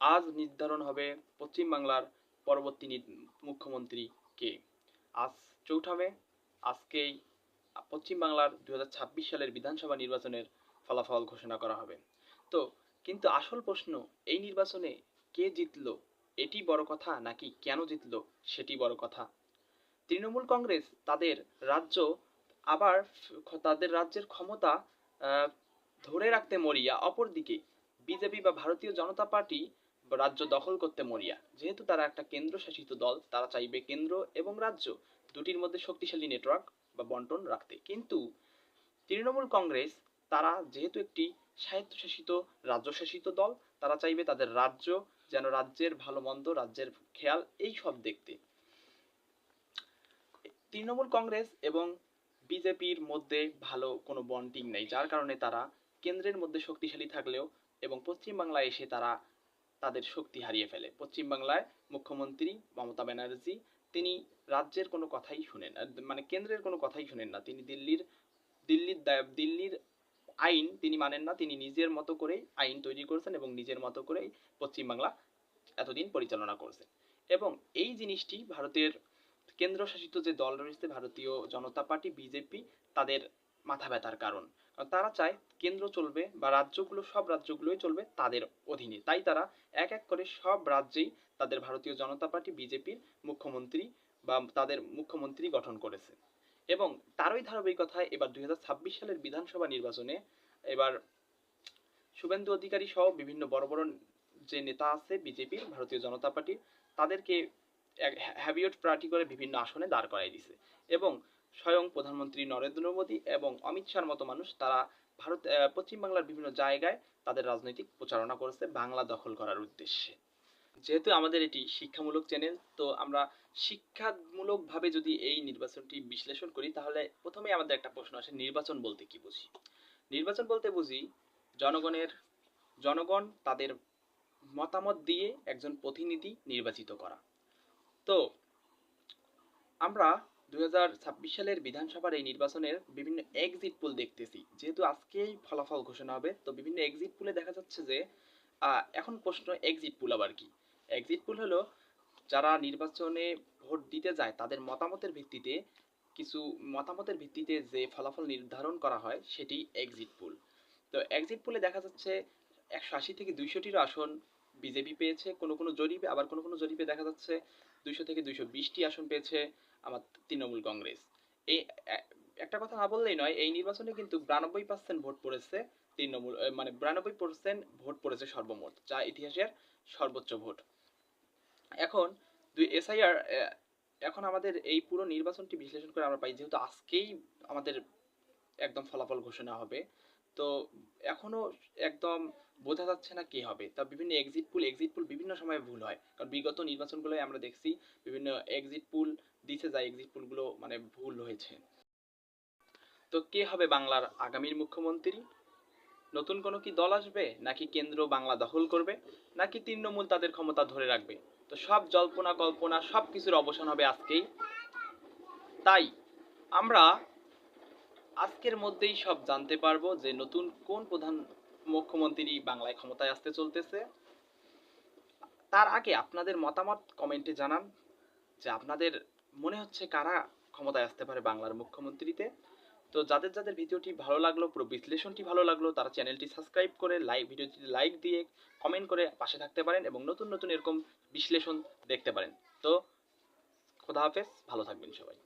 আজ নির্ধারণ হবে পশ্চিমবাংলার পরবর্তী মুখ্যমন্ত্রী কে। আজ ৪ঠা মে, আজকেই পশ্চিমবাংলার ২০২৬ সালের বিধানসভা নির্বাচনের ফলাফল ঘোষণা করা হবে। তো কিন্তু আসল প্রশ্ন, এই নির্বাচনে কে জিতলো এটি বড় কথা নাকি কেন জিতলো সেটি বড় কথা। তৃণমূল কংগ্রেস তাদের রাজ্যের ক্ষমতা ধরে রাখতে মরিয়া, অপরদিকে বিজেপি বা ভারতীয় জনতা পার্টি রাজ্য দখল করতে মরিয়া। যেহেতু তারা একটা কেন্দ্রশাসিত দল, তারা চাইবে কেন্দ্র এবং রাজ্য দুটির মধ্যে শক্তিশালী নেটওয়ার্ক বা বন্টন রাখতে। কিন্তু তৃণমূল কংগ্রেস, তারা যেহেতু একটি স্বায়ত্তশাসিত রাজ্যশাসিত দল, তারা চাইবে তাদের রাজ্য যেন রাজ্যের ভালো মন্দ, রাজ্যের খেয়াল এই সব দেখতে। তৃণমূল কংগ্রেস এবং বিজেপির মধ্যে ভালো কোনো বন্ডিং নেই, যার কারণে তারা কেন্দ্রের মধ্যে শক্তিশালী থাকলেও এবং পশ্চিমবাংলায় এসে তারা তাদের শক্তি হারিয়ে ফেলে। পশ্চিমবাংলায় মুখ্যমন্ত্রী মমতা ব্যানার্জি, তিনি রাজ্যের কোনো কথাই শুনেন, মানে কেন্দ্রের কোনো কথাই শুনেন না। তিনি দিল্লির আইন তিনি মানেন না। তিনি নিজের মতো করেই আইন তৈরি করেছেন এবং নিজের মতো করেই পশ্চিমবাংলা এতদিন পরিচালনা করছেন। এবং এই জিনিসটি ভারতের কেন্দ্রশাসিত যে দল রয়েছে ভারতীয় জনতা পার্টি বিজেপি, তাদের মাথা ব্যথার কারণ। তারা চায় কেন্দ্র চলবে বা সব রাজ্যগুলোই চলবে তাদের অধীনে। তাই তারা এক এক করে সব রাজ্যেই তাদের ভারতীয় জনতা পার্টি বিজেপির মুখ্যমন্ত্রী বা তাদের মুখ্যমন্ত্রী গঠন করেছে। এবং তারই ধারাবাহিকতায় এবার ২০২৬ সালের বিধানসভা নির্বাচনে এবার শুভেন্দু অধিকারী সহ বিভিন্ন বড় বড় যে নেতা আছে বিজেপির, ভারতীয় জনতা পার্টির, তাদেরকে হ্যাভিয়ট প্রার্থী করে বিভিন্ন আসনে দাঁড় করাই দিছে। এবং স্বয়ং প্রধানমন্ত্রী নরেন্দ্র মোদী এবং অমিত শাহর মতো মানুষ, তারা পশ্চিমবাংলার বিভিন্ন জায়গায় তাদের রাজনৈতিক প্রচারণা করেছে বাংলা দখল করার উদ্দেশ্যে। যেহেতু আমাদের এটি শিক্ষামূলক চ্যানেল, তো আমরা শিক্ষামূলক ভাবে যদি এই নির্বাচনটি বিশ্লেষণ করি, তাহলে প্রথমে আমাদের একটা প্রশ্ন আসে, নির্বাচন বলতে কি বুঝি। নির্বাচন বলতে বুঝি জনগণ তাদের মতামত দিয়ে একজন প্রতিনিধি নির্বাচিত করা। তো আমরা ২০২৬ সালের বিধানসভার এই নির্বাচনের বিভিন্ন এক্সিট পোল দেখতেছি। যেহেতু আজকেই ফলাফল ঘোষণা হবে, তো বিভিন্ন এক্সিট পোলে দেখা যাচ্ছে যে এখন প্রশ্ন, এক্সিট পোল আবার কি? এক্সিট পোল হলো যারা নির্বাচনে ভোট দিতে যায় তাদের মতামতের ভিত্তিতে যে ফলাফল নির্ধারণ করা হয় সেটি এক্সিট পোল। তো এক্সিট পোলে দেখা যাচ্ছে ১৮০ থেকে ২০০টির আসন বিজেপি পেয়েছে কোনো কোনো জরিপে, আবার কোনো কোনো জরিপে দেখা যাচ্ছে ২০০ থেকে ২২০টি আসন পেয়েছে আমার তৃণমূল কংগ্রেস। এই একটা কথা না বললেই নয়, এই নির্বাচনে কিন্তু ৯২% ভোট পড়েছে তৃণমূল, মানে ৯২% ভোট পড়েছে সর্বমোট, যা ইতিহাসের সর্বোচ্চ ভোট। এখন এসআইআর, এখন আমাদের এই পুরো নির্বাচনটি বিশ্লেষণ করে আমরা পাই, যেহেতু আজকেই আমাদের একদম ফলাফল ঘোষণা হবে, তো এখনো একদম বোঝা যাচ্ছে না কে হবে। তা বিভিন্ন এক্সিট পোল বিভিন্ন সময় ভুল হয়, কারণ বিগত নির্বাচনগুলোয় আমরা দেখছি বিভিন্ন এক্সিট পোল দিতে যায়, এক্সিট পোলগুলো মানে ভুল হয়েছে। তো কে হবে বাংলার আগামীর মুখ্যমন্ত্রী? নতুন কোনো কি দল আসবে, নাকি কেন্দ্র বাংলা দখল করবে, নাকি তৃণমূল তাদের ক্ষমতা ধরে রাখবে? তো সব জল্পনা কল্পনা সব কিছুর অবসান হবে আজকেই। তাই আমরা আজকের মধ্যেই সব জানতে পারবো যে নতুন কোন প্রধান মুখ্যমন্ত্রী বাংলায় ক্ষমতায় আসতে চলতেছে। তার আগে আপনাদের মতামত কমেন্টে জানান যে আপনাদের মনে হচ্ছে কারা ক্ষমতায় আসতে পারে বাংলার মুখ্যমন্ত্রীতে। তো যাদের যাদের ভিডিওটি ভালো লাগলো, পুরো বিশ্লেষণটি ভালো লাগলো, তারা চ্যানেলটি সাবস্ক্রাইব করে ভিডিওটি লাইক দিয়ে কমেন্ট করে পাশে থাকতে পারেন এবং নতুন নতুন এরকম বিশ্লেষণ দেখতে পারেন। তো খোদা হাফেজ, ভালো থাকবেন সবাই।